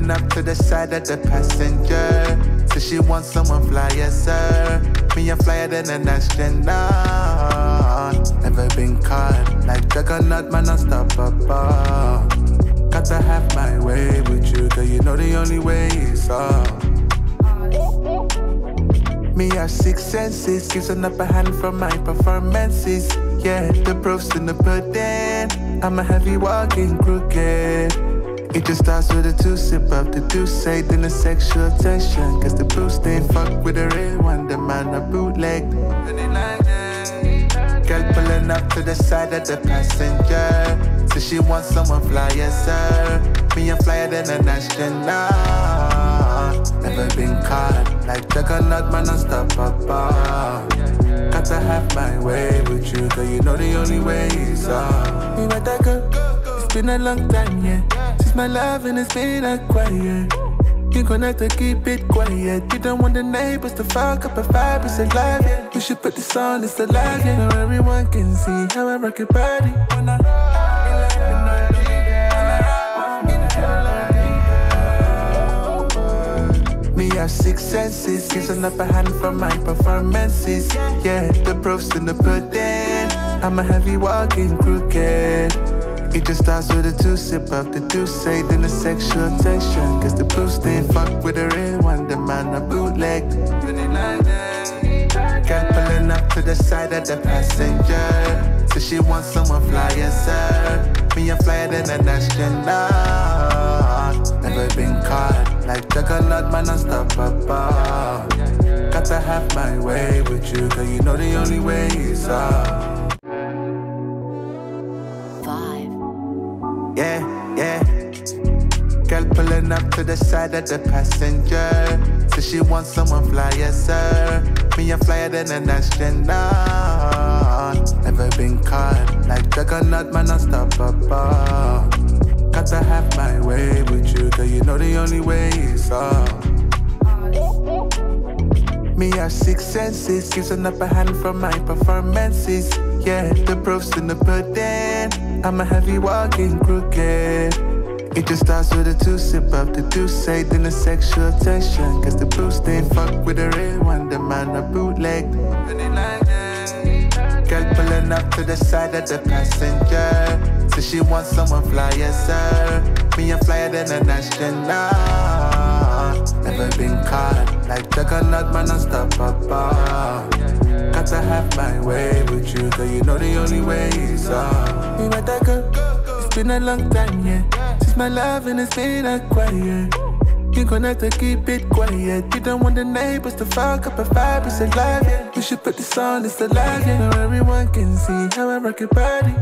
pulling up to the side of the passenger. So she wants someone fly, yes sir. Me, I'm flyer than an astronaut. Never been caught like Juggernaut, man, unstoppable. Got to have my way with you, girl, you know the only way is up. Me have six senses, gives an upper hand from my performances. Yeah, the proof's in the pudding. I'm a heavy walking crooked. It just starts with a two-sip of the deuce-say, then a sexual tension. Cause the boost ain't fuck with a real one, the man a bootleg. Girl pulling up to the side of the passenger. So she wants someone fly, yes sir. Me, I'm flyer than an astronaut. Never been caught like Juggernaut, man, unstoppable. Got to have my way with you, girl, you know the only way is up. Me with that girl, it's been a long time, yeah. Since my love and it's been acquired. You gonna have to keep it quiet. You don't want the neighbors to fuck up a vibe, it's alive, yeah. We should put this on, it's alive, yeah. Now everyone can see how I rock your body. Me have six senses, gives an upper hand from my performances. Yeah, the proof's in the pudding. I'm a heavy walking crooked. It just starts with a two-sip of the deuce-say, then a sexual tension. Cause the boost ain't fuck with a real one, the man a bootleg. Girl pulling up to the side of the passenger. So she wants someone fly, yes sir. Me, I'm flyer than an astronaut. Never been caught like Juggernaut, man, unstoppable. Got to have my way with you, girl, you know the only way is up. Yeah, yeah. Girl pulling up to the side of the passenger. So she wants someone fly, yes sir. Me, I'm flyer than an astronaut. Never been caught like Juggernaut, man, unstoppable. Got to have my way with you, girl, you know the only way is up. Me have six senses, gives an upper hand from my performances. Yeah, the proof's in the pudding. I'm a heavy walking crooked. It just starts with a two-sip of the deuce-say, then a sexual tension. Cause the boost ain't fuck with a real one, the man a bootleg. Girl pulling up to the side of the passenger. So she wants someone fly, yes sir. Me, I'm flyer than an astronaut. Never been caught like Juggernaut, man, unstoppable. Got to have my way with you, girl, you know the only way is up. Me with that girl, it's been a long time, yeah. Since my love and it's been acquired. You gonna have to keep it quiet. You don't want the neighbors to fuck up a vibe, it's alive, yeah. We should put this on, it's alive, yeah. Now everyone can see how I rock your body.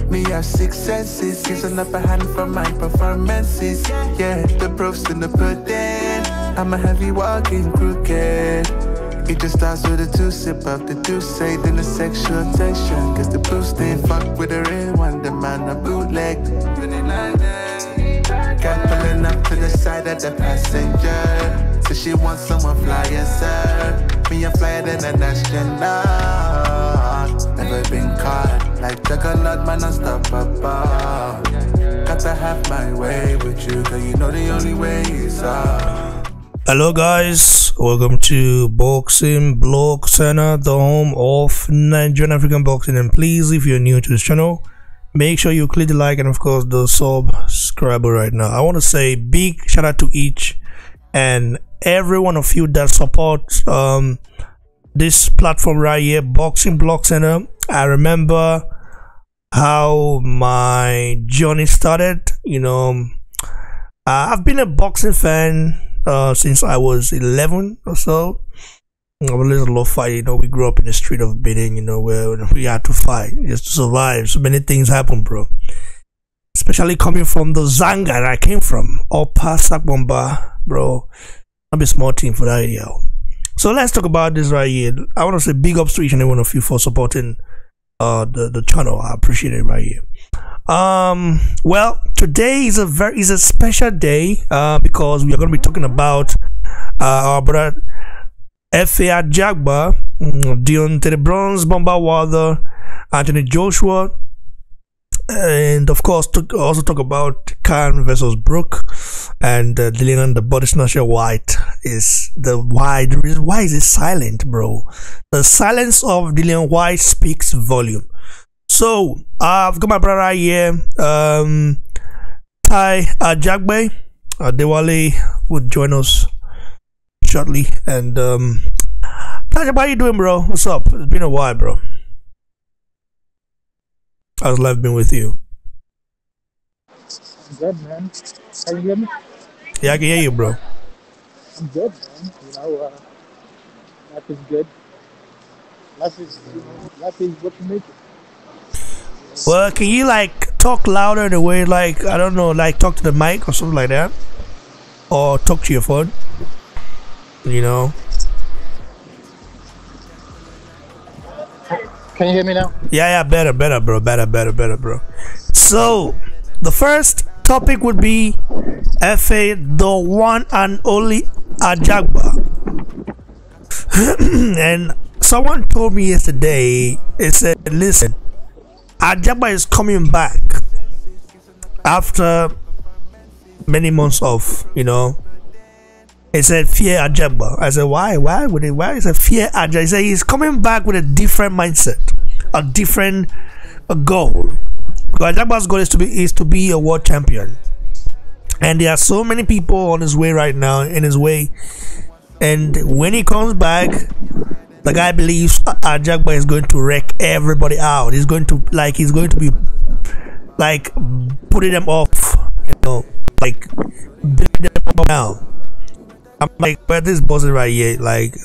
Me have six senses, gives an upper hand from my performances. Yeah, the proof's in the pudding. I'm a heavy walking crooked. It just starts with a two-sip of the deuce-say, then a sexual tension. Cause the boost ain't fuck with a real one, the man a bootleg. Girl pulling up to the side of the passenger. So she wants someone fly, yes sir. Me, I'm flyer than an astronaut. Never been caught like Juggernaut, man, unstoppable. Got to have my way with you, girl, you know the only way is up. Hello guys, welcome to Boxing Blog Center, the home of Nigerian African boxing. And please, if you're new to this channel, make sure you click the like and of course the subscribe right now. I want to say big shout out to each and every one of you that support this platform right here, Boxing Blog Center. I remember how my journey started. You know, I've been a boxing fan since I was 11 or so. I always love fighting. You know, we grew up in the street of Benin, you know, where we had to fight just to survive. So many things happen, bro. Especially coming from the Zanga that I came from, Upper Sakbomba, bro. I'm a small team for that area. So let's talk about this right here. I want to say big ups to each and every one of you for supporting the channel. I appreciate it right here. Well, today is a special day because we are going to be talking about our brother Ajagba, Deontay the Bronze Bomber Wilder, Anthony Joshua, and of course also talk about Khan versus Brook, and Dillian the body snatcher Whyte. Is the why the reason why is it silent, bro? The silence of Dillian Whyte speaks volume. So I've got my brother right here, Ty Ajagba. Dewale would join us shortly. And Ty, how you doing, bro? What's up? It's been a while, bro. How's life been with you? I'm good, man. Can you hear me? Yeah, I can hear you, bro. I'm good, man. Life is good. Life is what you make it. Well, can you like talk louder the way, like, I don't know, like talk to the mic or something like that, or talk to your phone? You know. Can you hear me now? Yeah, better, bro. Better, bro. So, the first topic would be FA, the one and only Ajagba. And someone told me yesterday, it said, listen, Ajagba is coming back after many months off, you know. It said fear Ajagba. I said, why would it, why is it fear Ajagba? He said he's coming back with a different mindset, a different goal. Because Ajagba's goal is to be a world champion, and there are so many people on his way right now, in his way. And when he comes back, the guy believes Ajagba is going to wreck everybody out. He's going to be like putting them off, you know, like building them up now. I'm like, but this boss right here, like,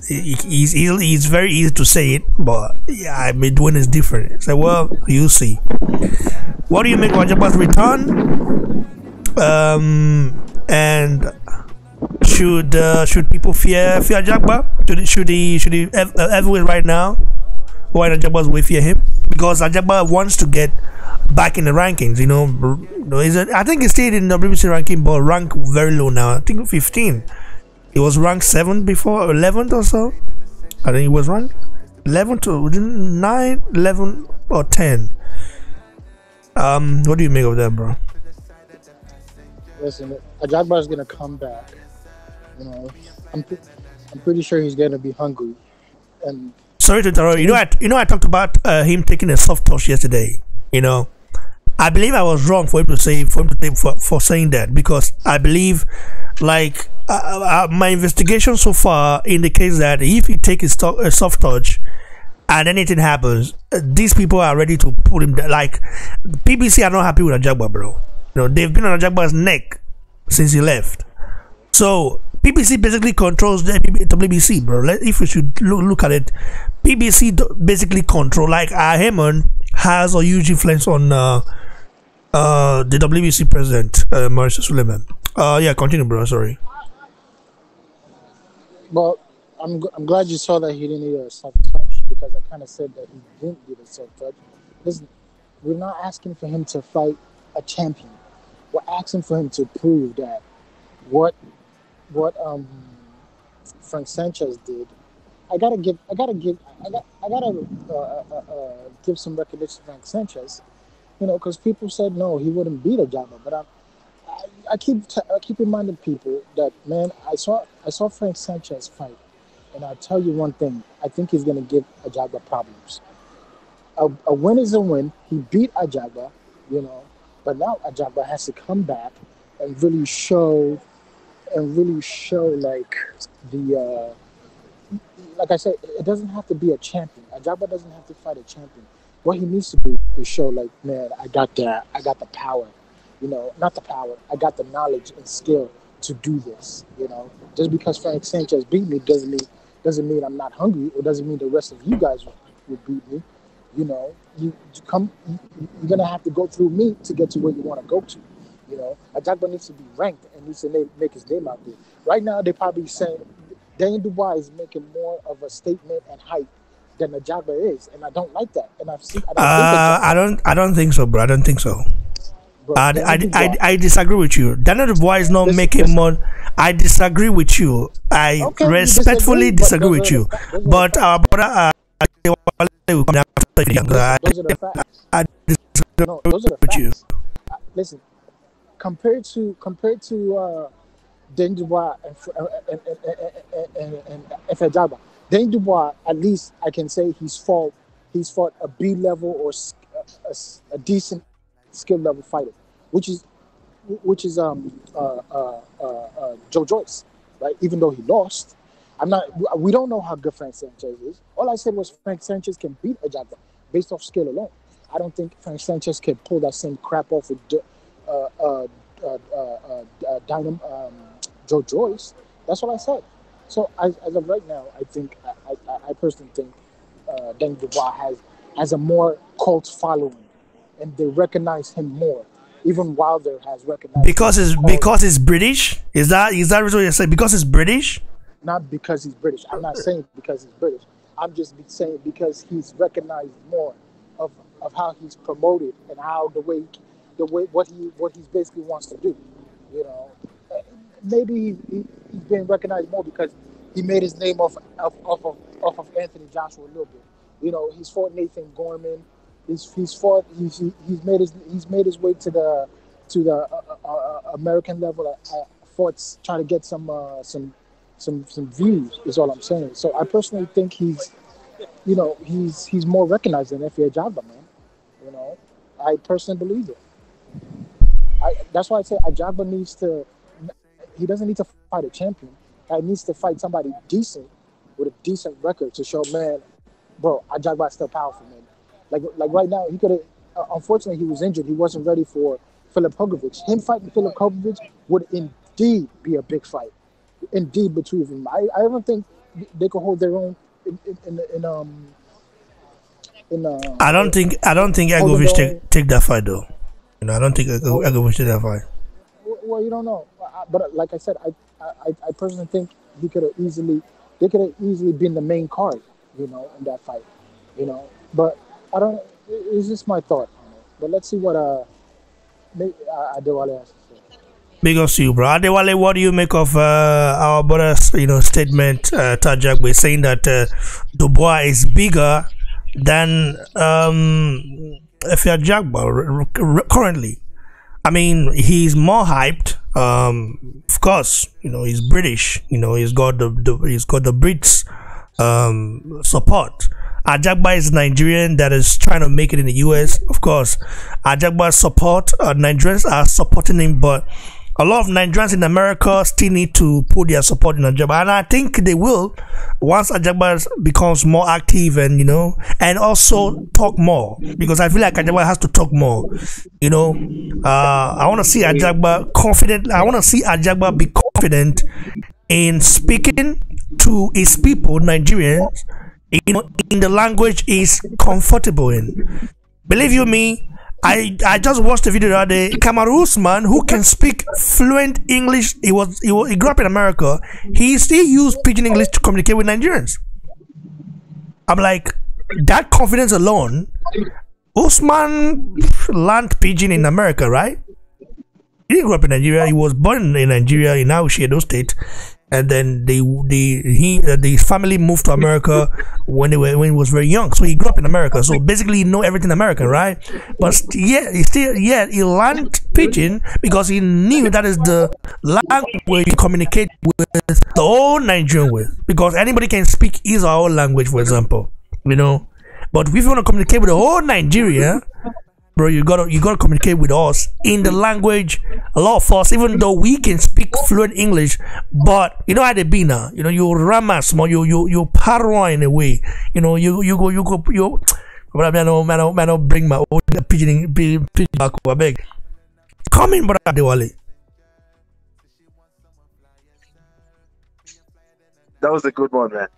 he's very easy to say it, but yeah, I mean, doing is different. So, well, you see. What do you make of Ajagba's return? And should people fear Ajagba? Should he everywhere right now? Why Ajagba's way fear him? Because Ajagba wants to get back in the rankings. You know, I think he stayed in the WBC ranking, but ranked very low now. I think 15. He was ranked 7th before, 11th or so. I think he was ranked 11 to 9, 11 or 10. What do you make of that, bro? Listen, Ajagba is gonna come back. You know, I'm pretty sure he's gonna be hungry. And sorry to interrupt. I talked about him taking a soft touch yesterday. You know, I believe I was wrong for him to say for saying that, because I believe, like, my investigation so far indicates that if he takes a soft touch and anything happens, these people are ready to put him down. Like, PBC are not happy with Ajagba, bro. You know, they've been on Ajagba's neck since he left. So PBC basically controls the WBC, bro. If we should look at it, PBC basically control, like, Hammond has a huge influence on the WBC president, Maurice Suleiman. Yeah, continue, bro. Sorry. Well, I'm glad you saw that he didn't need a soft touch, because I kind of said that he didn't need a soft touch. Listen, we're not asking for him to fight a champion. We're asking for him to prove that what Frank Sanchez did. I gotta give some recognition to Frank Sanchez, you know, because people said no, he wouldn't beat Ajagba, but I keep reminding people that, man, I saw Frank Sanchez fight, and I'll tell you one thing: I think he's gonna give Ajagba problems. A win is a win. He beat Ajagba, you know, but now Ajagba has to come back and really show like the like I said, it doesn't have to be a champion. Ajagba doesn't have to fight a champion. What he needs to do is show, like, man, I got the power. You know, not the power. I got the knowledge and skill to do this. You know, just because Frank Sanchez beat me doesn't mean I'm not hungry. It doesn't mean the rest of you guys would beat me. You know, you're gonna have to go through me to get to where you want to go to. You know, Ajagba needs to be ranked and needs to make his name out there. Right now, they're probably saying Daniel Dubois is making more of a statement and hype than Ajagba is, and I don't like that. And I don't think so, bro. I don't think so. Bro, I disagree with you. Daniel Dubois is not making more. I disagree with you. I respectfully disagree with you. But our brother will come after Those are the facts. I disagree No, those are the with you. facts. Listen, compared to Danny Dubois and Ajagba. Danny Dubois, at least I can say he's fought a B level or a decent skill level fighter, which is Joe Joyce, right? Even though he lost, I'm not. We don't know how good Frank Sanchez is. All I said was Frank Sanchez can beat Ajagba based off skill alone. I don't think Frank Sanchez can pull that same crap off with Joe Joyce. That's what I said. So as of right now, I think I personally think Danny Dubois has a more cult following, and they recognize him more. Even Wilder has recognized Because it's British. Is that what you're saying? Because it's British. not because he's British. I'm not saying because he's British. I'm just saying because he's recognized more of how he's promoted and how the way what he's basically wants to do. You know, maybe he's been recognized more because he made his name off of Anthony Joshua a little bit. You know, he's fought Nathan Gorman. He's made his way to the American level. Fought trying to get some views is all I'm saying. So I personally think he's more recognized than F.A. Ajagba, man. You know, I personally believe it. That's why I say Ajagba he doesn't need to fight a champion. He needs to fight somebody decent with a decent record to show, man, bro, Ajagba is still powerful, man. Like right now, he could have. Unfortunately, he was injured. He wasn't ready for Filip Hrgović. Him fighting Filip Hrgović would indeed be a big fight. Indeed, between them, I don't think they could hold their own I don't think Hrgović take that fight though. You know, I don't think Hrgović take that fight. Well, you don't know, but like I said, I personally think they could have easily been the main card, you know, in that fight, you know. But I don't. It's just my thought on it. But let's see what Adewale has to say. Big ups to you, bro. Adewale, what do you make of our brother's statement to Ajagba saying that Dubois is bigger than F.A. Ajagba currently? I mean, he's more hyped. Of course, you know, he's British. You know, he's got the Brits support. Ajagba is Nigerian that is trying to make it in the US. Of course, Ajagba's support, Nigerians are supporting him, but a lot of Nigerians in America still need to put their support in Ajagba, and I think they will once Ajagba becomes more active and, you know, and also talk more, because I feel like Ajagba has to talk more. You know, I want to see Ajagba confident. I want to see Ajagba be confident in speaking to his people, Nigerians, you know, in the language he's comfortable in. Believe you me, I just watched the video the other day. Kamaru Usman, who can speak fluent English, he grew up in America. He still used pidgin English to communicate with Nigerians. I'm like, that confidence alone. Usman learned pidgin in America, right? He didn't grow up in Nigeria. He was born in Nigeria, in Edo State, and then the family moved to America when he was very young. So he grew up in America. So basically, he know everything American, right? But he learned pidgin because he knew that is the language you communicate with the whole Nigerian with. Because anybody can speak his or our language, for example, you know. But if you want to communicate with the whole Nigeria, bro, you gotta communicate with us in the language. A lot of us, even though we can speak fluent English, but you know how they be now. You know, you ramas more, you paranoid in a way. You know, you go. But I don't bring my own pidgin back. I beg. Come in, brother Adewale. That was a good one, man.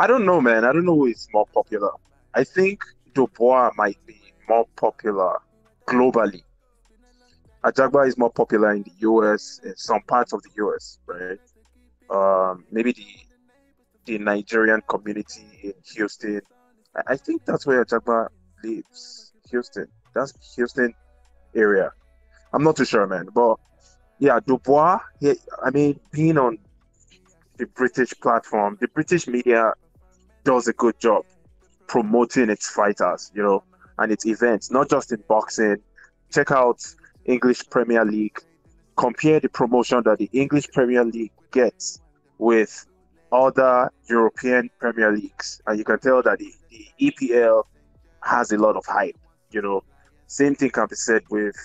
I don't know, man. I don't know who is more popular. I think Dubois might be more popular globally. Ajagba is more popular in the US, in some parts of the US, right? Maybe the Nigerian community in Houston. I think that's where Ajagba lives. Houston. That's Houston area. I'm not too sure, man. But yeah, Dubois, I mean, being on the British platform, the British media does a good job promoting its fighters, and its events, not just in boxing. Check out English Premier League. Compare the promotion that the English Premier League gets with other European Premier Leagues, and you can tell that the EPL has a lot of hype. Same thing can be said with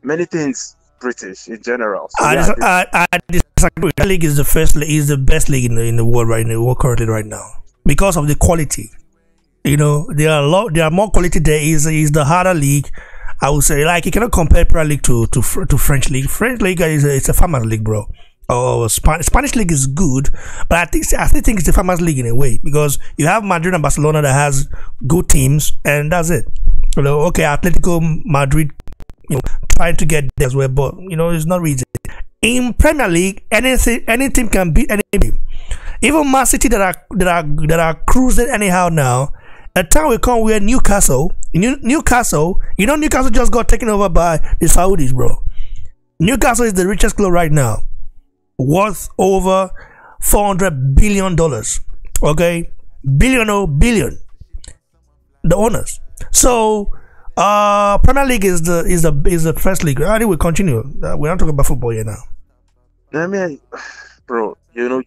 many things British in general. So, I disagree. That league is the best league in the world right now, currently right now, because of the quality. There are more quality there. Is the harder league. I would say, like, you cannot compare Premier League to French league. French league it's a farmers league, bro. Spanish league is good, but I still think it's the farmers league in a way, because you have Madrid and Barcelona that has good teams, and that's it. Okay, Atletico Madrid, trying to get there as well, but it's not really. In Premier League, any team can beat any team. Even Man City that are cruising anyhow now. A time will come where Newcastle just got taken over by the Saudis, bro. Newcastle is the richest club right now, worth over $400 billion. Okay, billion. The owners. So, Premier League is the first league. I think we continue. We're not talking about football here now. I mean, bro, you're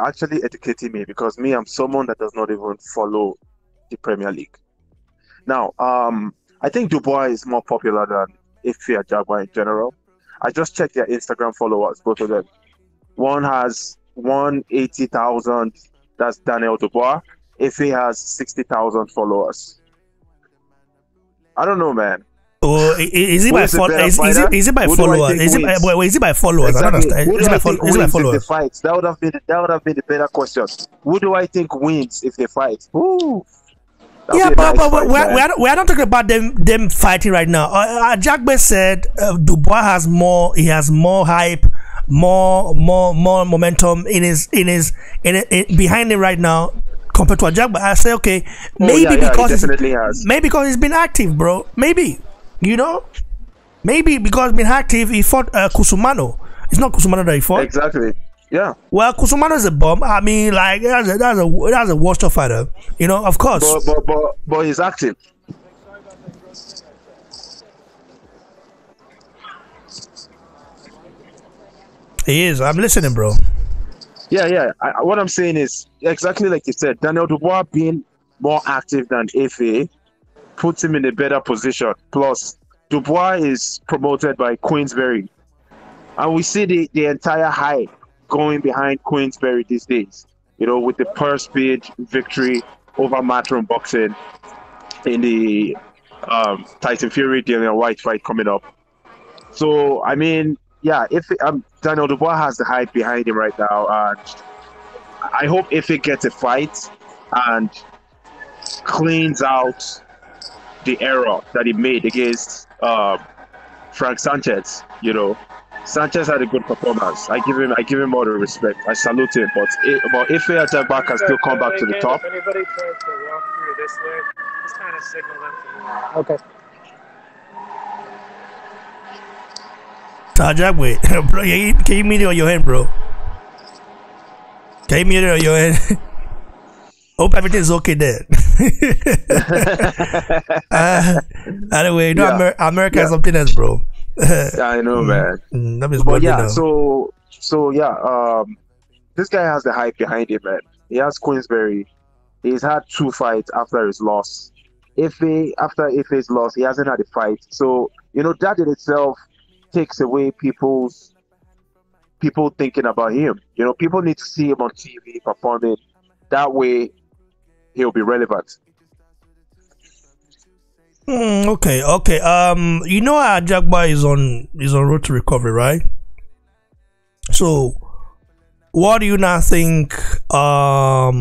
actually educating me, because I'm someone that does not even follow the Premier League. Now, I think Dubois is more popular than Ife Ajagba in general. I just checked their Instagram followers, both of them. One has 180,000. That's Daniel Dubois. Ife has 60,000 followers. I don't know, man. Oh, is it by followers? Is it by followers? Is it by followers? Exactly. I don't understand. Is it by followers? If they fight? That would have been the better question. Who do I think wins if they fight? Ooh. Yeah, but we're not talking about them fighting right now. Ajagba said Dubois has more. He has more hype, more momentum behind him right now compared to Ajagba. I say, okay, maybe because he's been active, bro. Maybe because he's been active. He fought Kusumano. It's not Kusumano that he fought. Exactly. Yeah. Well, Kusumano is a bomb. I mean, like that's a watched fighter. Of course. But he's active. He is. I'm listening, bro. Yeah. What I'm saying is exactly like you said. Daniel Dubois being more active than Ife puts him in a better position. Plus, Dubois is promoted by Queensberry, and we see the entire hype going behind Queensberry these days, with the purse bid victory over Matchroom Boxing in the Tyson Fury Dillian Whyte fight coming up. So, I mean, yeah, if Daniel Dubois has the hype behind him right now, and I hope if it gets a fight and cleans out the error that he made against Frank Sanchez, Sanchez had a good performance. I give him all the respect. I salute him. But if Ajagba can still come back to the top. If anybody tries to walk through this way, just kind of signal them to move. Okay. Ajagba, bro, can you mute it on your hand, bro? Can you mute it on your hand? Hope everything's okay there. Anyway, America has something else, bro. Yeah, I know, man. But yeah, so yeah, this guy has the hype behind him, man. He has Queensberry. He's had 2 fights after his loss. After Ife's loss, he hasn't had a fight. So that in itself takes away people thinking about him. People need to see him on TV performing. That way, he'll be relevant. Okay. Ajagba is on road to recovery, right? So, what do you now think? What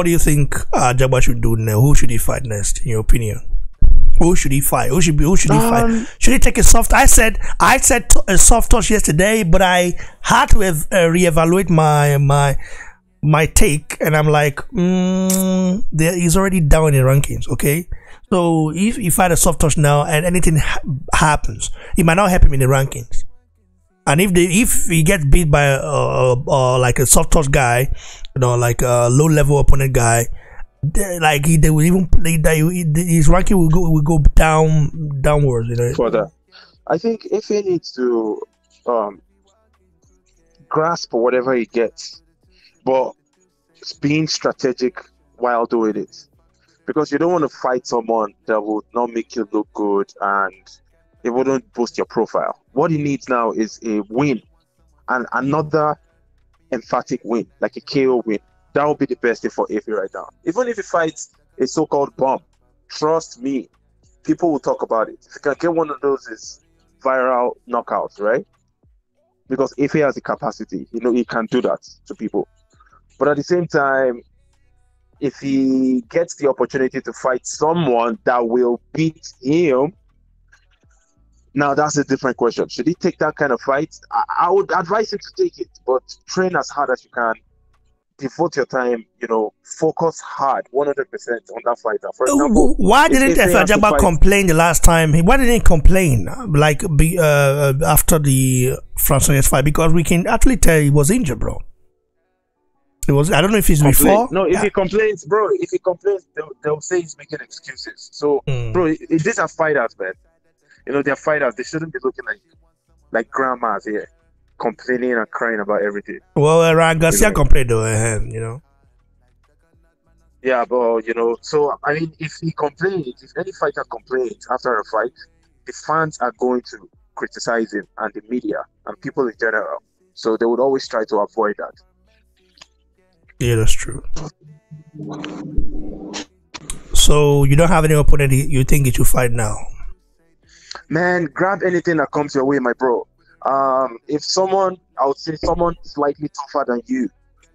do you think Ajagba should do now? Who should he fight next, in your opinion? Who should he fight? Who should he fight? Should he take a soft? I said a soft touch yesterday, but I had to reevaluate my take, and I'm like, he's already down in the rankings. Okay, so if you fight a soft touch now and anything happens, it might not help him in the rankings. And if he gets beat by like a soft touch guy, like a low level opponent guy, they will even play that his ranking will go downwards. Further, I think if he needs to grasp whatever he gets, but being strategic while doing it, because you don't want to fight someone that would not make you look good and it wouldn't boost your profile. What he needs now is a win, and another emphatic win, like a KO win. That would be the best thing for Afe right now. Even if he fights a so-called bomb, trust me, people will talk about it. If you can get one of those is viral knockouts, right? Because Afe has the capacity, he can do that to people. But at the same time, if he gets the opportunity to fight someone that will beat him, now that's a different question. Should he take that kind of fight? I would advise him to take it, but train as hard as you can. Devote your time, focus hard, 100% on that fighter. For example, why didn't Ajagba complain the last time? Why didn't he complain after the Francois fight? Because we can actually tell he was injured, bro. It was. I don't know if he's before. No, if he complains, bro, they'll say he's making excuses. So, bro, these are fighters, man. They're fighters. They shouldn't be looking like grandmas here, complaining and crying about everything. Well, Ryan Garcia complained though, Yeah, but so I mean, if he complains, if any fighter complains after a fight, the fans are going to criticize him, and the media and people in general. So they would always try to avoid that. Yeah, that's true. So you don't have any opponent you think you should fight now? Man, grab anything that comes your way, my bro. If someone, I would say someone slightly tougher than you,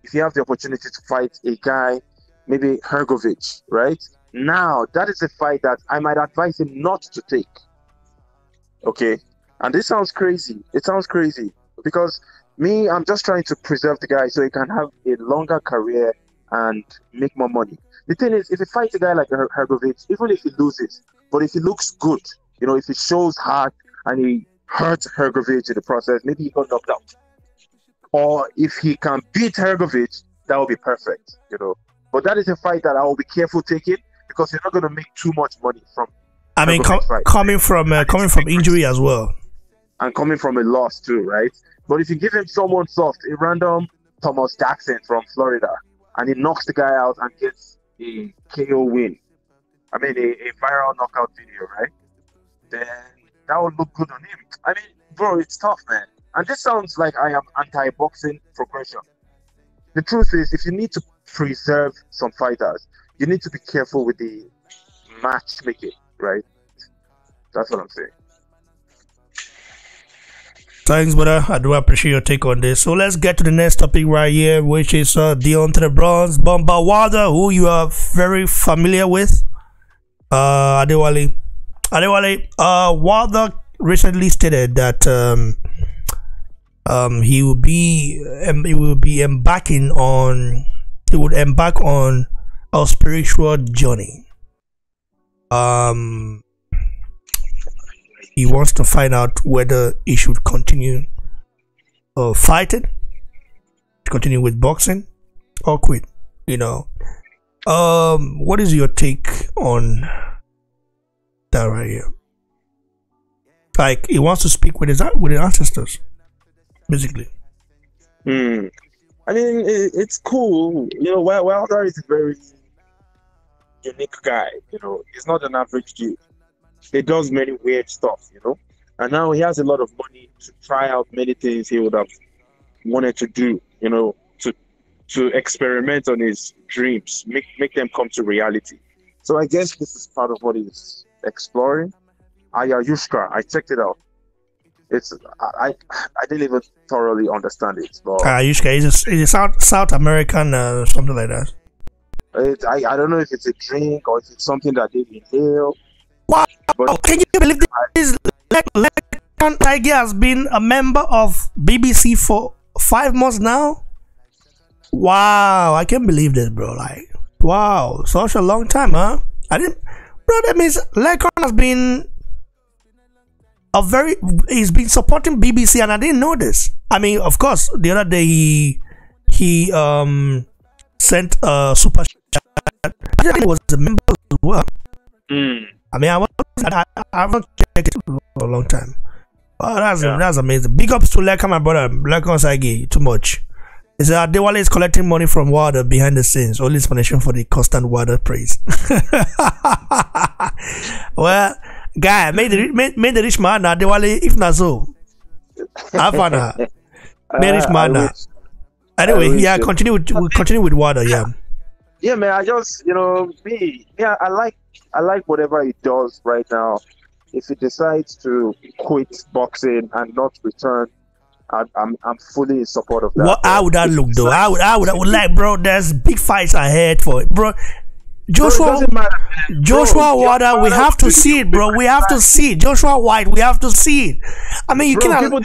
if you have the opportunity to fight a guy, maybe Hrgovic, right? Now, that is a fight that I might advise him not to take. Okay? And this sounds crazy. It sounds crazy. Because I'm just trying to preserve the guy so he can have a longer career and make more money. The thing is, if he fights a guy like Hrgovic, even if he loses, but if he looks good, if he shows heart and he hurts Hrgovic in the process, maybe he got knocked out. Or if he can beat Hrgovic, that would be perfect, But that is a fight that I will be careful taking, because you're not going to make too much money from. I mean, coming from injury as well, and coming from a loss too, right? But if you give him someone soft, a random Thomas Jackson from Florida, and he knocks the guy out and gets a KO win, I mean a viral knockout video, right? Then that would look good on him. I mean, bro, it's tough, man. And this sounds like I am anti-boxing progression. The truth is, if you need to preserve some fighters, you need to be careful with the matchmaking, right? That's what I'm saying. Thanks, brother. I do appreciate your take on this. So let's get to the next topic right here, which is Deontay Bronze Bomber Wilder, who you are very familiar with. Adewale, Wilder recently stated that he would embark on a spiritual journey. He wants to find out whether he should continue fighting, continue with boxing, or quit. What is your take on that right here? Like, he wants to speak with his ancestors, basically. I mean, it's cool. Wilder is a very unique guy. He's not an average dude. He does many weird stuff, and now he has a lot of money to try out many things he would have wanted to do, to experiment on his dreams, make them come to reality. So I guess this is part of what he's exploring. Ayushka, I checked it out. I didn't even thoroughly understand it. Ayushka is a South American something like that. I don't know if it's a drink or if it's something that they inhale. Wow! Can you believe this? Lekan Tiger has been a member of BBC for 5 months now. Wow! I can't believe this, bro. Like, wow, such a long time, huh? Bro, that means Lekan has been he's been supporting BBC, and I didn't know this. I mean, of course, the other day he sent a super chat. I think he was a member as well. I mean, I haven't checked it for a long time. Oh, that's amazing. Big ups to Leka, my brother. Leka Sagi, too much. He said Adewale is collecting money from Wilder behind the scenes. Only explanation for the constant Wilder praise. Well, guy, made the rich man Adewale, if not so. Havana. Made rich man. Anyway, yeah, continue with Wilder, yeah. Yeah, man, I just, I like whatever he does right now. If he decides to quit boxing and not return, I'm fully in support of that. How would that look, though? I would like, bro. There's big fights ahead for it, bro. Joshua Wilder, we have to see it, bro. We have to see it. Joshua Whyte, we have to see it. I mean, you cannot.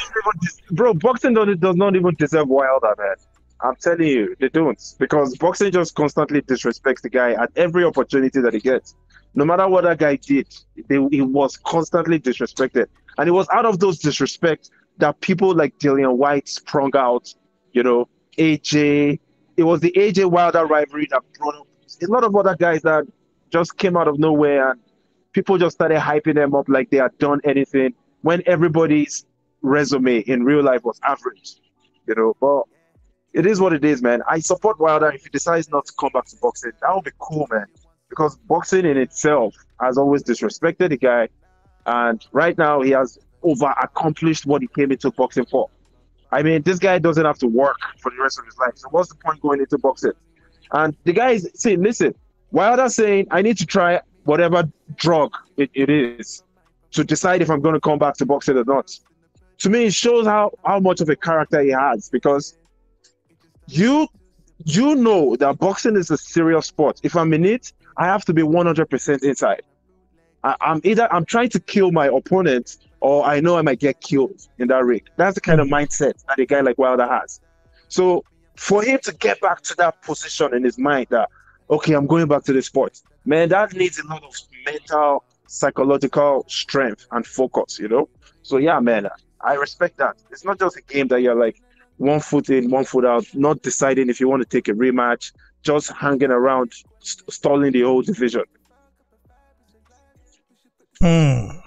Bro, boxing does not even deserve Wilder, man. I'm telling you, they don't, because boxing just constantly disrespects the guy at every opportunity that he gets. No matter what that guy did, he was constantly disrespected, and it was out of those disrespect that people like Dillian Whyte sprung out. AJ. It was the AJ Wilder rivalry that brought up a lot of other guys that just came out of nowhere, and people just started hyping them up like they had done anything when everybody's resume in real life was average. But it is what it is, man. I support Wilder if he decides not to come back to boxing. That would be cool, man. Because boxing in itself has always disrespected the guy. And right now, he has over-accomplished what he came into boxing for. I mean, this guy doesn't have to work for the rest of his life. So what's the point going into boxing? And the guy is saying, listen, Wilder saying, I need to try whatever drug it is to decide if I'm going to come back to boxing or not. To me, it shows how much of a character he has, because you know that boxing is a serious sport. If I'm in it, I have to be 100% inside. I'm trying to kill my opponent, or I know I might get killed in that ring. That's the kind of mindset that a guy like Wilder has. So for him to get back to that position in his mind that, okay, I'm going back to the sport, man, that needs a lot of mental, psychological strength and focus, So yeah, man, I respect that. It's not just a game that you're like 1 foot in, 1 foot out, not deciding if you want to take a rematch, just hanging around, stalling the whole division. I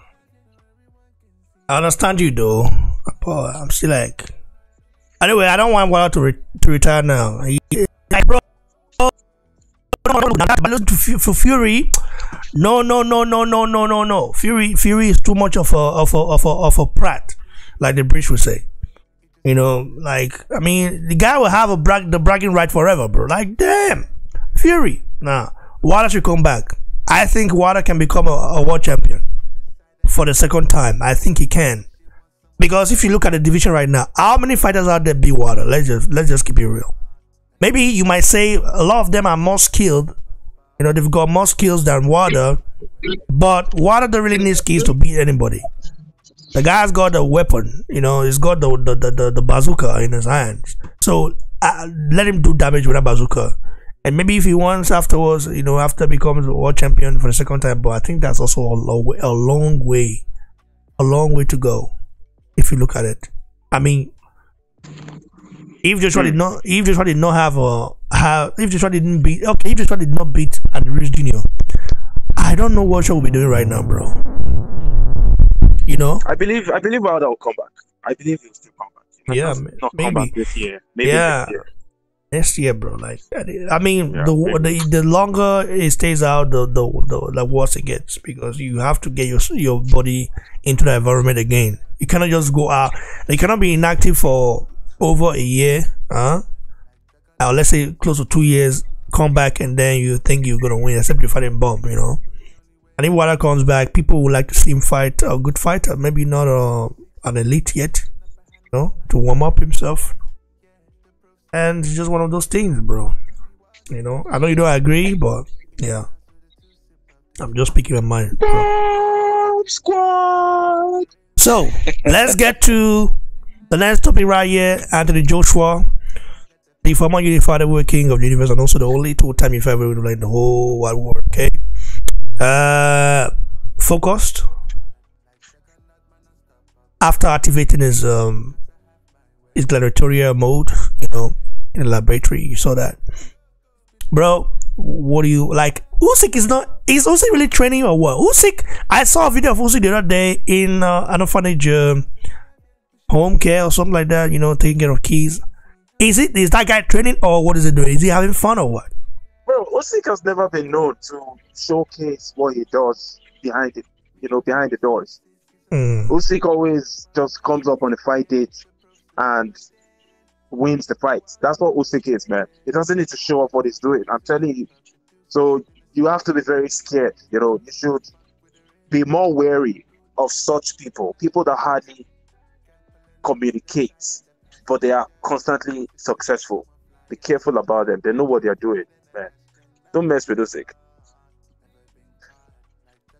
understand you, though. But I'm still like. Anyway, I don't want Wilder to retire now. Bro, for Fury, no. Fury is too much of a prat, like the British would say. I mean, the guy will have the bragging right forever, bro. Like, damn, Fury. Nah, Wilder should come back. I think Wilder can become a world champion for the second time. I think he can, because if you look at the division right now, how many fighters out there beat Wilder? Let's just keep it real. Maybe you might say a lot of them are more skilled. They've got more skills than Wilder, but Wilder don't really need skills to beat anybody. The guy's got a weapon, he's got the bazooka in his hands. So let him do damage with a bazooka. And maybe if he wants afterwards, after becomes a world champion for the second time, but I think that's also a long way to go. If you look at it, I mean, if Joshua did not beat Andy Ruiz Jr., I don't know what Joshua will be doing right now, bro. I believe Wilder will come back. I believe he'll still come back. Yeah, not maybe come back this year. Maybe next year, bro. Like, I mean, the longer it stays out, the worse it gets, because you have to get your body into the environment again. You cannot just go out. You cannot be inactive for over a year, or let's say close to 2 years. Come back and then you think you're gonna win, except you're fighting bomb, And if Wilder comes back, people would like to see him fight a good fighter, maybe not an elite yet, to warm up himself. And it's just one of those things, bro. I know you don't agree, but yeah, I'm just speaking my mind. Squad. So let's get to the next topic right here. Anthony Joshua, the former unified heavyweight king of the universe, and also the only two-time unified heavyweight in the whole wide world. Okay. Focused. after activating his gladiatorial mode, in the laboratory. You saw that, bro. What do you like? Usyk is Usyk really training or what? Usyk, I saw a video of Usyk the other day in an orphanage, home care or something like that. Taking care of kids. Is that guy training or what is he doing? Is he having fun or what? Bro, Usyk has never been known to showcase what he does behind it, behind the doors. Usyk always just comes up on a fight date and wins the fight. That's what Usyk is, man. He doesn't need to show off what he's doing. I'm telling you. So you have to be very scared. You should be more wary of such people that hardly communicate, but they are constantly successful. Be careful about them. They know what they're doing, man. Don't mess with Usyk.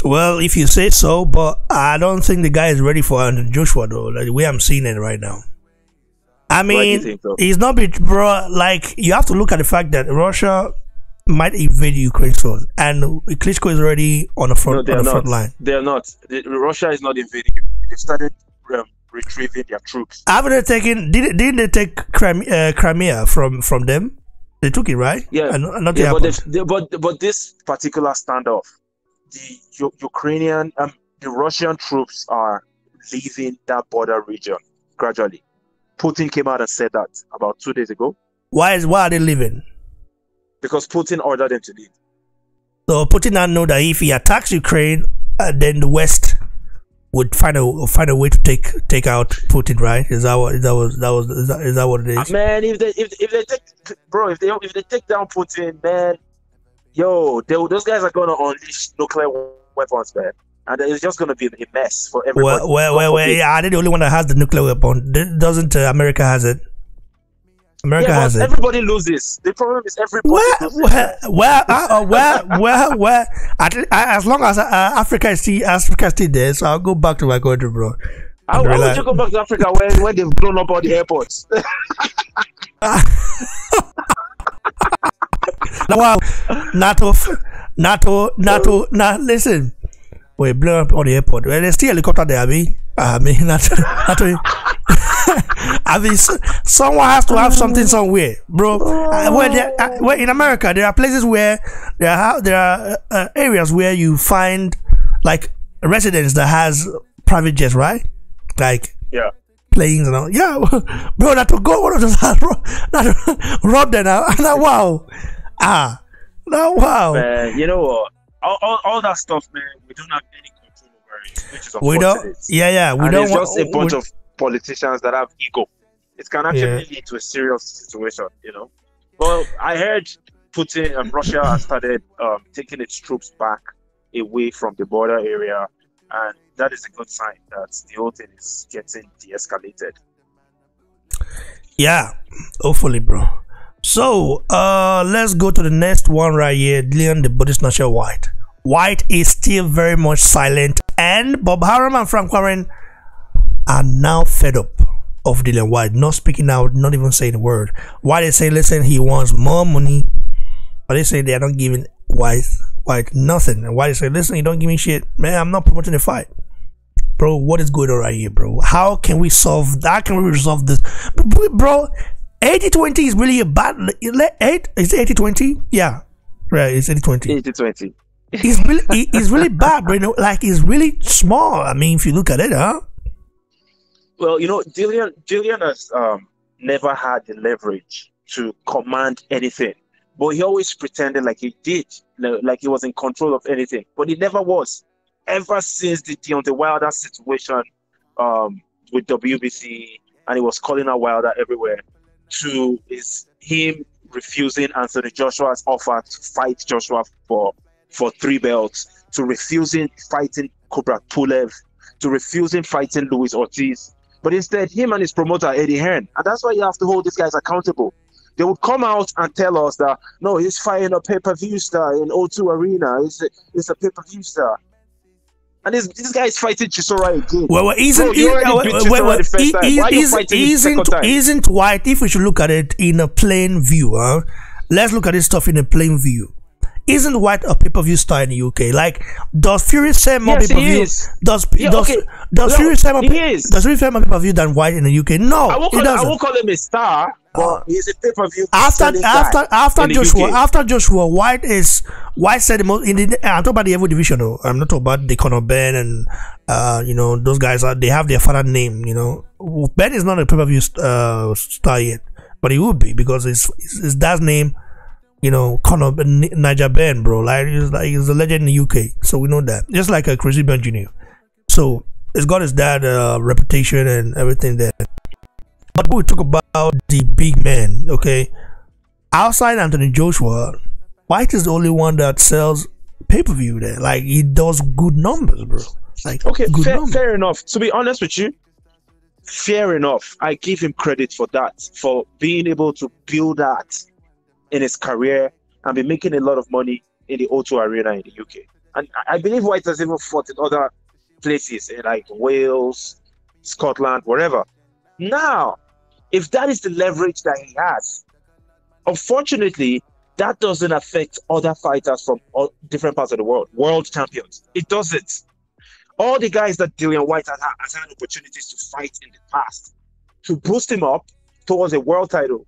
Well, if you say so, but I don't think the guy is ready for Joshua though. Like the way I'm seeing it right now. I mean, he's not, bro. Like you have to look at the fact that Russia might invade Ukraine soon, and Klitschko is already on the front line. They're not. Russia is not invading. They started retrieving their troops. Haven't they taken? Didn't they take Crimea from them? They took it, right? Yeah. But this particular standoff, the Ukrainian, the Russian troops are leaving that border region gradually. Putin came out and said that about 2 days ago. Why are they leaving? Because Putin ordered them to leave. So Putin now know that if he attacks Ukraine, then the West would find a way to take out Putin, right? Is that what it is? Man, if they take down Putin, man, those guys are gonna unleash nuclear weapons, man, and it's just gonna be a mess for everybody. Yeah, are they the only one that has the nuclear weapon? Doesn't America has it? America has it. Everybody loses. The problem is everybody loses. As long as Africa is still there, so I'll go back to my country, bro. How would you go back to Africa when they've blown up all the airports? Wow, NATO. Now listen, we blow up all the airport. Well, there's still a helicopter there, I mean, NATO. I mean, someone has to have something somewhere, bro. Where in America, there are places where there are areas where you find like residents that has private jets, right? Like planes and all. Yeah, bro. That to go one of those rob them now. Wow. Wow. Man, you know what? All that stuff, man. We don't have any control over it, which is unfortunate. We don't. It's just a bunch of politicians that have ego. It can actually lead to a serious situation, Well, I heard Putin and Russia has started taking its troops back away from the border area, and that is a good sign that the whole thing is getting de-escalated. Yeah, hopefully, bro. So, let's go to the next one right here. Leon, the body snatcher, Whyte. Whyte is still very much silent, and Bob Haram and Frank Warren are now fed up of Dillian Whyte, not speaking out, not even saying a word. Why they say, listen, he wants more money, but they say they are not giving Whyte nothing. And why they say, listen, you don't give me shit, man, I'm not promoting the fight. Bro, what is going on right here, bro? How can we resolve this? Bro, 80-20 is really a bad, is it 80-20? Yeah, right, it's 80-20. 80-20. It's really bad, bro, like it's really small. I mean, if you look at it, huh? Well, Dillian has never had the leverage to command anything, but he always pretended like he did, like he was in control of anything, but he never was. Ever since the Deontay Wilder situation with WBC, and he was calling out Wilder everywhere, to him refusing Anthony Joshua's offer to fight Joshua for 3 belts, to refusing fighting Kubrat Pulev, to refusing fighting Luis Ortiz. But instead, him and his promoter, Eddie Hearn, and that's why you have to hold these guys accountable. They would come out and tell us that, no, he's fighting a pay-per-view star in O2 Arena. It's a pay-per-view star. And this guy is fighting Chisora again. Isn't Whyte, if we should look at it in a plain view, let's look at this stuff in a plain view. isn't Whyte a pay-per-view star in the UK? Like, does Fury sell more pay-per-view? Does Fury sell more pay-per-view than Whyte in the UK? No, I won't call him a star, but he's a pay-per-view. After Joshua, Whyte said the most in the. I'm talking about the Evo division, though. I'm not talking about the Conor Ben and those guys. They have their father name. Ben is not a pay-per-view star yet, but he would be because his dad's name. Conor Niger Ben, bro. He's a legend in the UK, so we know that. Just like a Crazy Ben Jr. So it's got his dad reputation and everything there. But we talk about the big man, okay? Outside Anthony Joshua, Whyte is the only one that sells pay-per-view there. Like, he does good numbers, bro. Like, okay, fair enough. To be honest with you, fair enough. I give him credit for that, for being able to build that in his career and be making a lot of money in the O2 Arena in the UK. And I believe Whyte has even fought in other places like Wales, Scotland, wherever. Now, if that is the leverage that he has, unfortunately, that doesn't affect other fighters from different parts of the world champions. It doesn't. All the guys that Dillian Whyte has had opportunities to fight in the past, to boost him up towards a world title,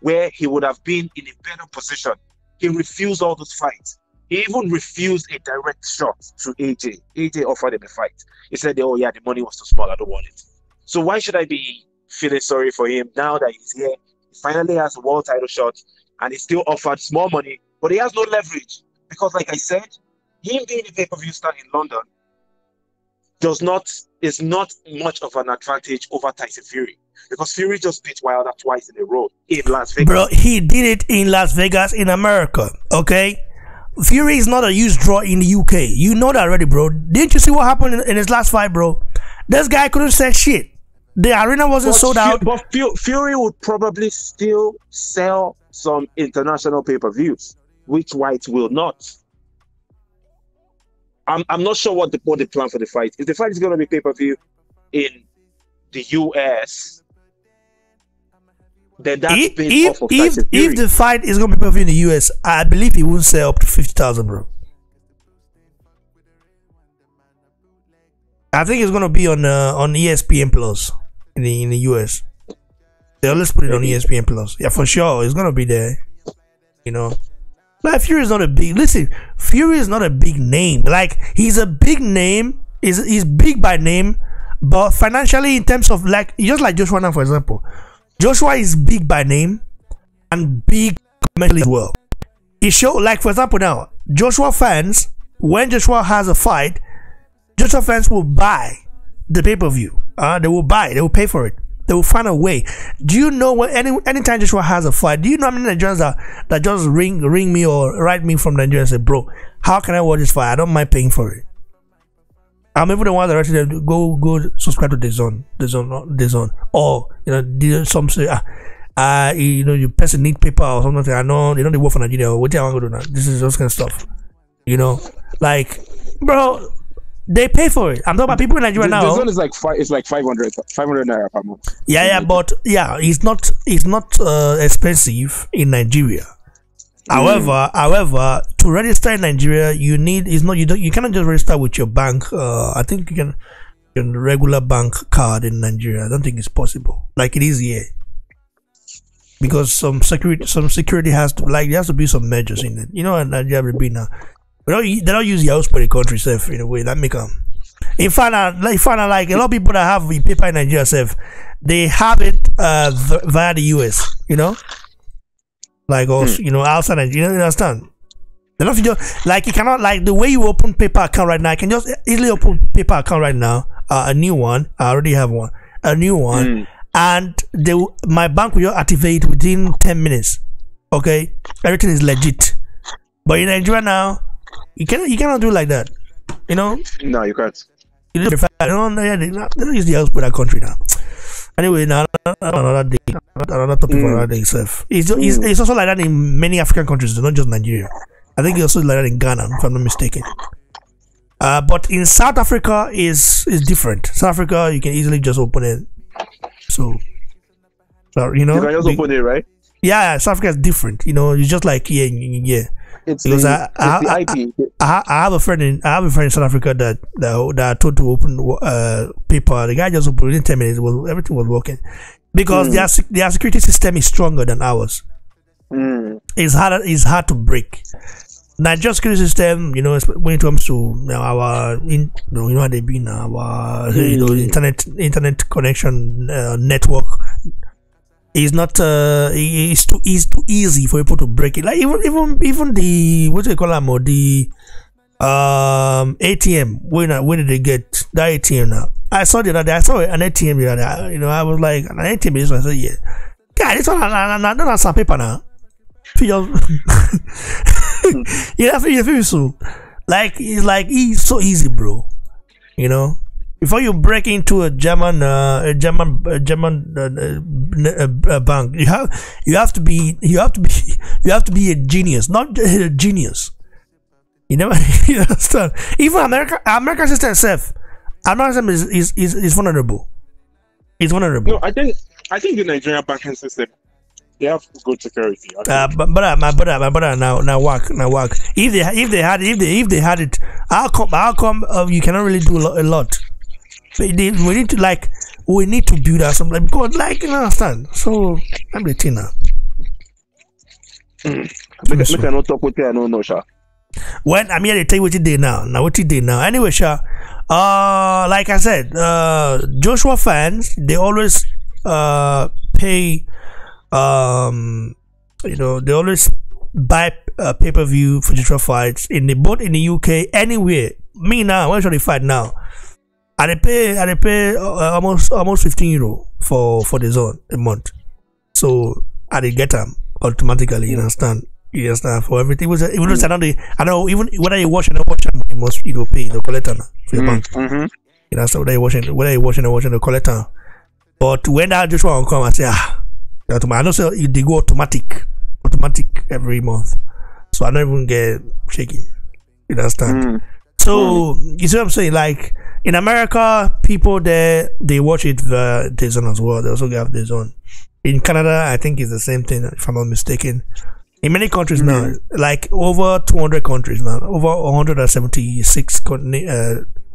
where he would have been in a better position. He refused all those fights. He even refused a direct shot to AJ. AJ offered him a fight. He said, oh yeah, the money was too small, I don't want it. So why should I be feeling sorry for him now that he's here? He finally has a world title shot and he's still offered small money, but he has no leverage. Because like I said, him being a pay-per-view star in London is not much of an advantage over Tyson Fury. Because Fury just beat Wilder twice in a row in Las Vegas. Bro, he did it in Las Vegas in America, okay? Fury is not a huge draw in the UK. You know that already, bro. Didn't you see what happened in his last fight, bro? This guy couldn't say shit. The arena wasn't sold out. But Fury would probably still sell some international pay-per-views, which Whyte will not. I'm not sure what the plan for the fight. If the fight is going to be pay-per-view in the US, then that's if the fight is going to be pay-per-view in the US, I believe he won't sell up to 50,000, bro. I think it's going to be on ESPN Plus in the US. They always put it on ESPN Plus. Yeah, for sure, it's going to be there. Like, Fury is not a big. Listen, Fury is not a big name. Like, he's a big name. He's big by name, but financially, in terms of just like Joshua now, for example. Joshua is big by name and big commercially as well. It shows, like, for example, now Joshua fans, when Joshua has a fight, Joshua fans will buy the pay-per-view. They will pay for it. They will find a way. Do you know when anytime Joshua has a fight, do you know how many Nigerians that just ring me or write me from Nigeria and say, bro, how can I watch this fight? I don't mind paying for it. I'm even the one that actually go subscribe to the zone, or some say you person need paper or something. I know they work for Nigeria. What do I want to do now? This is those kind of stuff. Like, bro, they pay for it. I'm talking about people in Nigeria now. This one is like 500 naira per month. But it's not expensive in Nigeria. However, to register in Nigeria, you cannot just register with your bank. I think you can regular bank card in Nigeria. I don't think it's possible like it is here, because some security has to there has to be some measures in it. And Nigeria will be now. They don't use your house for the country self in a way that make them. In fact, like a lot of people that have paper in Nigeria self, they have it via the US. Like us, outside Nigeria, you understand? They're not just like you cannot like the way you open paper account right now. I can just easily open paper account right now. A new one. I already have one. A new one, and my bank will activate within 10 minutes. Okay, everything is legit. But in Nigeria now, you cannot do it like that. No, you can't. They don't use the house for that country now. Anyway, now another day, another topic for another day itself. It's also like that in many African countries, not just Nigeria. I think it's also like that in Ghana, if I'm not mistaken. But in South Africa is different. South Africa, you can easily just open it. So you can just open it, right? Yeah, South Africa is different. You know, it's just like yeah. It's Because the IP. I have a friend in South Africa that told to open paper. The guy just opened within 10 minutes. Everything was working because their security system is stronger than ours. It's hard to break. Nigerian security system, you know, when it comes to our you know how they be now, our internet connection network. It's not. It's too easy for people to break it. Like even the what do you call them? Or the ATM. Where did they get that ATM now? I saw the other day. I saw an ATM the other day. You know, I was like an ATM. This one. I said, yeah, God, this one. I don't have some paper now. You feel so it's so easy, bro. You know. Before you break into a German bank, you have to be a genius, not a genius. You never you understand. Even American system itself, American system is vulnerable. It's vulnerable. No, I think the Nigerian banking system, they have good security. My brother, now work. If they had it, how come you cannot really do a lot? We need to build out something because you understand. So I'm the thing now. Make I not talk with you. I don't know, Sha. When I'm here to tell you what you did now. Anyway, Sha. Like I said, Joshua fans, they always pay. You know, they always buy pay-per-view for Joshua fights both in the UK, anywhere. Me now, where should they fight now? I pay almost 15 euro for the zone a month. So I did get them automatically. You understand? For everything. I know even whether you watch or not watch them, you go pay the collector for your bank. You understand? Whether you watching or watching the collector. But when that just want to come, I say I know so they go automatic every month. So I don't even get shaking. You understand? So you see what I'm saying? Like in America, people there they watch it the zone as well. They also have the zone. In Canada, I think it's the same thing if I'm not mistaken. In many countries now, like over 200 countries now, over 176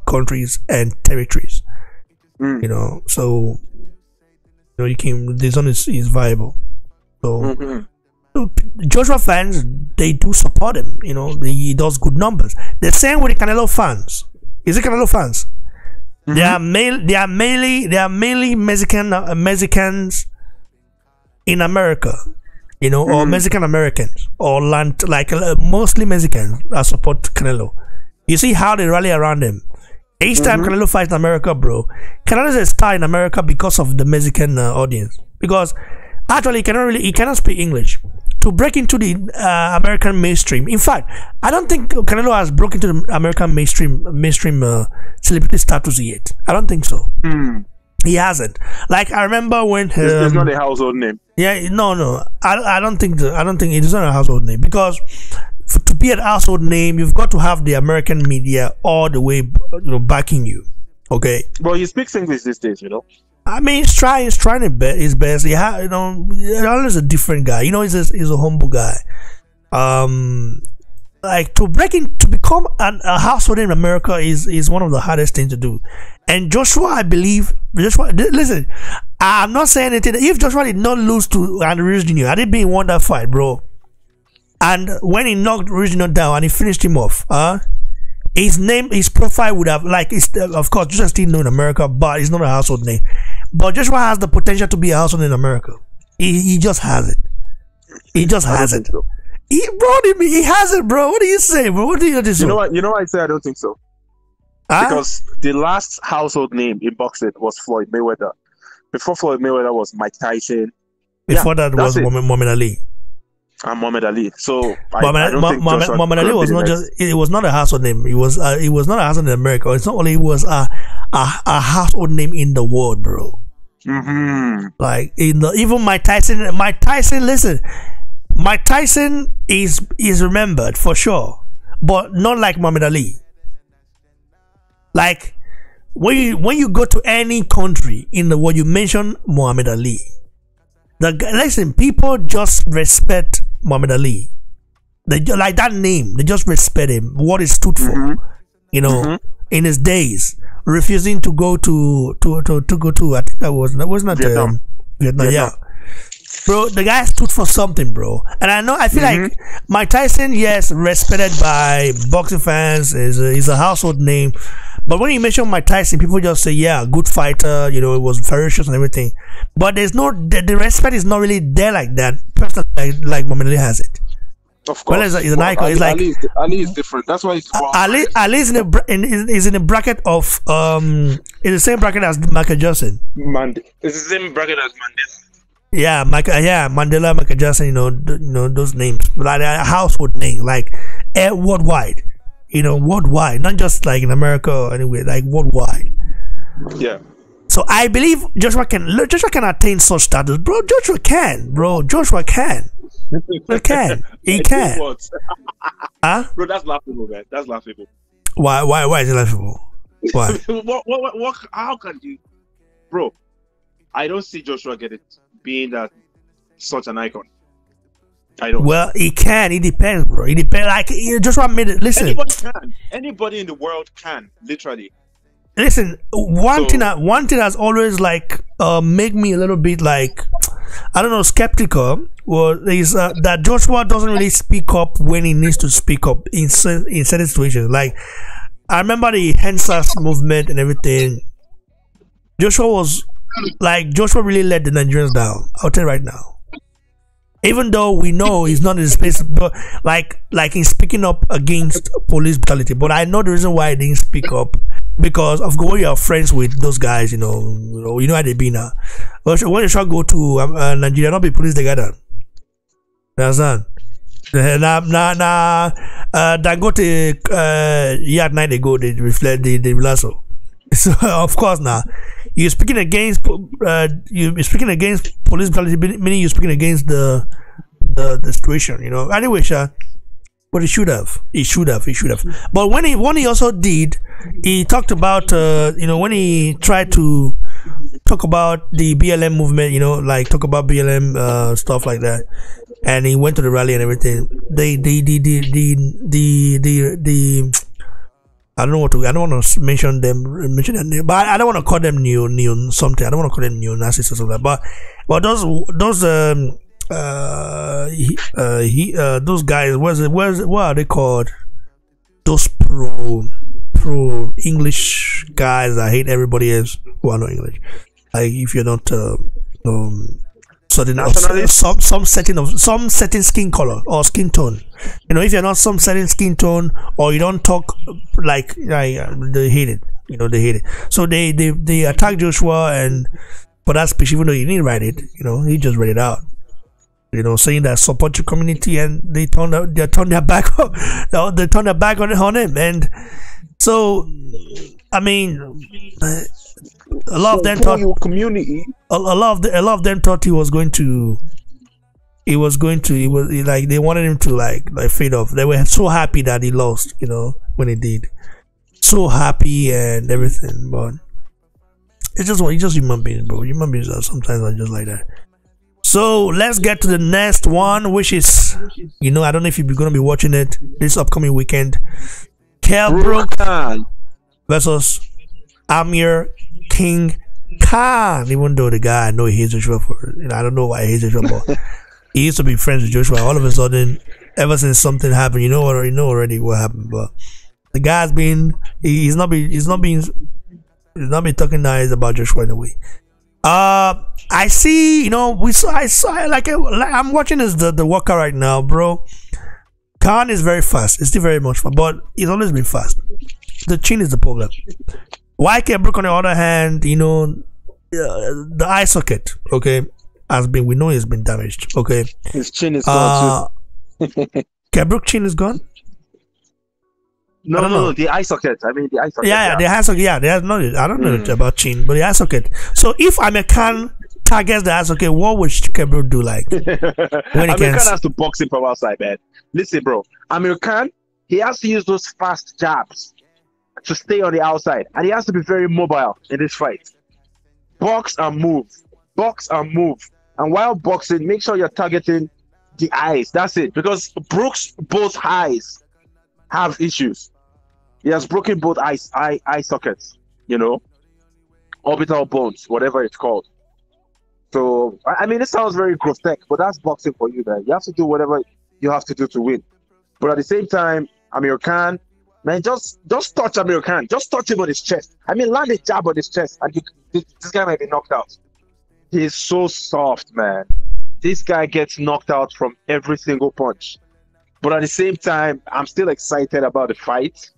countries and territories. You know, so you know the zone is viable. So. So Joshua fans, they do support him. You know, he does good numbers. The same with the Canelo fans. Is it Canelo fans? They are mainly Mexicans in America. You know, or Mexican Americans, or mostly Mexicans that support Canelo. You see how they rally around him. Each time Canelo fights in America, bro, Canelo is a star in America because of the Mexican audience. Because actually, he cannot speak English. To break into the American mainstream. In fact, I don't think Canelo has broken into the American mainstream celebrity status yet. I don't think so. He hasn't. Like I remember when it's not a household name. Yeah, no. I don't think it is not a household name because to be a household name, you've got to have the American media all the way, backing you. Okay. But he speaks English these days, you know. I mean, he's trying his best. Yeah, Alan is a different guy. You know, he's a humble guy. Like to become a household name in America is one of the hardest things to do. And Joshua, listen, I'm not saying anything. If Joshua did not lose to Andy Ruiz Jr., I didn't be in won that fight, bro. And when he knocked Ruiz Jr. down and he finished him off, his profile would have of course, Joshua still known in America, but it's not a household name. But Joshua has the potential to be a household name in America. He just has it. He just has it. So. He has it, bro. What do you say, bro? What do you say? You know why I say I don't think so? Because the last household name in boxing was Floyd Mayweather. Before Floyd Mayweather was Mike Tyson. Before that was Muhammad Ali. And Muhammad Ali. So Muhammad Ali was it was not a household name. It was not a household name in America. It's not only it was a household name in the world, bro. Like even Mike Tyson. Listen, Mike Tyson is remembered for sure, but not like Muhammad Ali. Like when you go to any country in the world, you mention Muhammad Ali. Listen, people just respect Muhammad Ali. They like that name. They just respect him. What he stood for, you know, in his days, refusing to go to go to. I think that was not Vietnam. Vietnam. Yeah, bro. The guy stood for something, bro. And I feel like Mike Tyson, yes, respected by boxing fans, is a household name. But when you mention Mike Tyson, people just say, yeah, good fighter, you know, it was ferocious and everything. But there's no, the respect is not really there like that. Personally, like Muhammad Ali has it. Of course. Well, he's an icon. It's like Ali is different. That's why it's Ali is in a bracket of in the same bracket as Michael Jackson. It's the same bracket as Mandela. Yeah, Mandela, Michael Jackson. You know those names, like a household name, like worldwide. You know, worldwide, not just like in America or anywhere, like worldwide. Yeah. So I believe Joshua can attain such status, bro. Joshua can. He can. Huh? Bro, that's laughable, man. That's laughable. Why is it laughable? Why? what? How can you, bro? I don't see Joshua being that such an icon. I don't. Well, he can. It depends, bro. It depends. Like Joshua made it. Listen, anybody can. Anybody in the world can, literally. Listen, one thing has always like make me a little bit like, I don't know, skeptical. Is that Joshua doesn't really speak up when he needs to speak up in certain situations. Like I remember the Hensas movement and everything. Joshua really let the Nigerians down. I'll tell you right now. Even though we know he's not in the space, but like he's speaking up against police brutality. But I know the reason why he didn't speak up, because of course you are friends with those guys. You know how they be now. But when you try to go to Nigeria, not be police together. You understand? That go to yard night they go, they reflect the Vilaso. So of course now you're speaking against police brutality, meaning you're speaking against the situation, you know. Anyway, but he should have. But when he also did, he talked about when he tried to talk about the BLM movement, you know, like talk about BLM stuff like that, and he went to the rally and everything. I don't want to mention their name, but I don't want to call them neo something. I don't want to call them neo-Nazis or something. But those guys, what are they called? Those pro English guys that hate everybody else who are not English. Like if you're not some certain skin color or skin tone, you know, if you're not some certain skin tone or you don't talk like they hate it, you know, they hate it. So they attack Joshua, and for that speech, even though he didn't write it, you know, he just read it out, you know, saying that support your community, and they turned their back on him. And so I mean, a lot of them thought community. A lot of them thought he was like they wanted him to like fade off. They were so happy that he lost, you know, when he did. So happy and everything, but it's just human beings, bro. Human beings are sometimes just like that. So let's get to the next one, which is, you know, I don't know if you're gonna be watching it this upcoming weekend. Brook versus Amir King Khan. Even though the guy, I know he hates Joshua for, you know, I don't know why he hates Joshua, but he used to be friends with Joshua. All of a sudden, ever since something happened, you know already what happened. But the guy's he's not been talking nice about Joshua in a way. I see, you know, I saw like I'm watching the walker right now, bro. Khan is very fast. It's still very much fast, but he's always been fast. The chin is the problem. Whyte Brook, on the other hand, you know, the eye socket, okay, we know it's been damaged, okay. His chin is gone too. Brook chin is gone? No, the eye socket. I mean, the eye socket. Yeah, the eye socket. Yeah, there's no. I don't know about chin, but the eye socket. So if Amir Khan targets the eye socket, what would Brook do like? When Amir Khan has to box him from outside, man. Listen, bro. Amir Khan, he has to use those fast jabs to stay on the outside, and he has to be very mobile in this fight. Box and move. And while boxing, make sure you're targeting the eyes. That's it. Because Brook's both eyes have issues. He has broken both eye sockets, you know, orbital bones, whatever it's called. So, I mean, it sounds very grotesque, but that's boxing for you, man. You have to do whatever you have to do to win. But at the same time, Amir Khan, man, just touch Amir Khan. Just touch him on his chest. I mean, land a jab on his chest, and this guy might be knocked out. He's so soft, man. This guy gets knocked out from every single punch. But at the same time, I'm still excited about the fight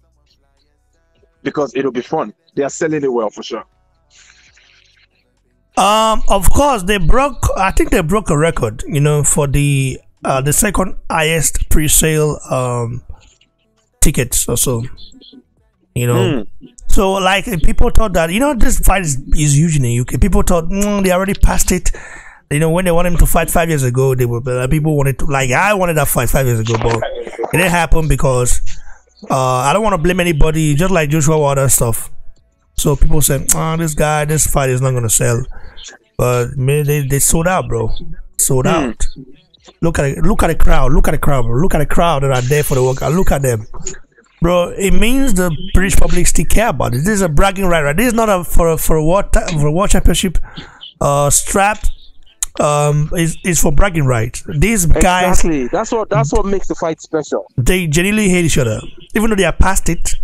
because it'll be fun. They are selling it well for sure. Of course, I think they broke a record, you know, for the second highest pre-sale tickets or so, you know. So like people thought that, you know, this fight is huge in the UK. People thought they already passed it. You know, when they wanted him to fight 5 years ago, they were people wanted to, like, I wanted that fight 5 years ago, but it didn't happen because I don't want to blame anybody, just like Joshua or other stuff. So people said, this fight is not gonna sell. But man, they sold out, bro. Sold out. Look at the crowd. Look at the crowd, bro. Look at the crowd that are there for the workout. Look at them, bro. It means the British public still care about it. This is a bragging right, right? This is not for a world championship strap. Is for bragging rights. These guys, exactly. That's what makes the fight special. They genuinely hate each other, even though they are past it.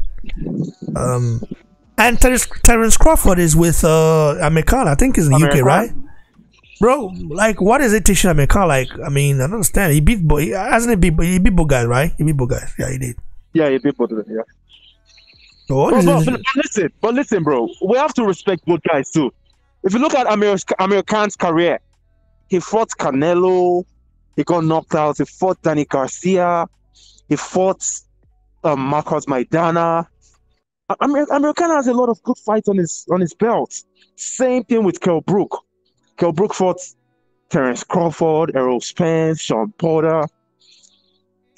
And Terence Crawford is with Amir Khan. I think he's in the UK, right? Bro, like, what is it teaching Amir Khan? Like, I mean, I don't understand. He beat both guys, right? He beat both guys. Yeah, he did. Yeah, he beat both of them. Yeah. So but listen, bro. We have to respect both guys too. If you look at Amir Khan's career, he fought Canelo. He got knocked out. He fought Danny Garcia. He fought Marcos Maidana. Amir Khan has a lot of good fights on his belt. Same thing with Kell Brook. Kell Brook fought Terence Crawford, Errol Spence, Sean Porter.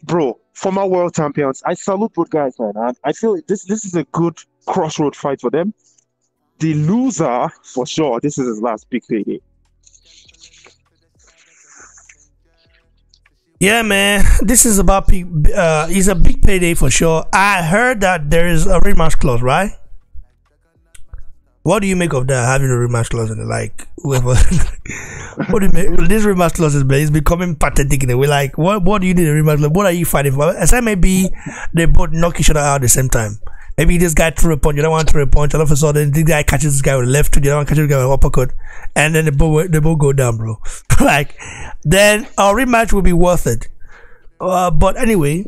Bro, former world champions. I salute both guys, man. I feel this is a good crossroad fight for them. The loser, for sure, this is his last big payday. Yeah, man, this is about it's a big payday for sure. I heard that there is a rematch clause, right? What do you make of that, having a rematch clause in it? Like, whoever, what do you make? This rematch clause is becoming pathetic in a way. Like, what do you need a rematch clause? What are you fighting for? Aside maybe they both knock each other out at the same time. Maybe this guy threw a punch, you don't want to throw a punch, all of a sudden this guy catches this guy with a left hook, you don't want to catch this guy with an uppercut, and then they both go down, bro. Like, then our rematch will be worth it. But anyway,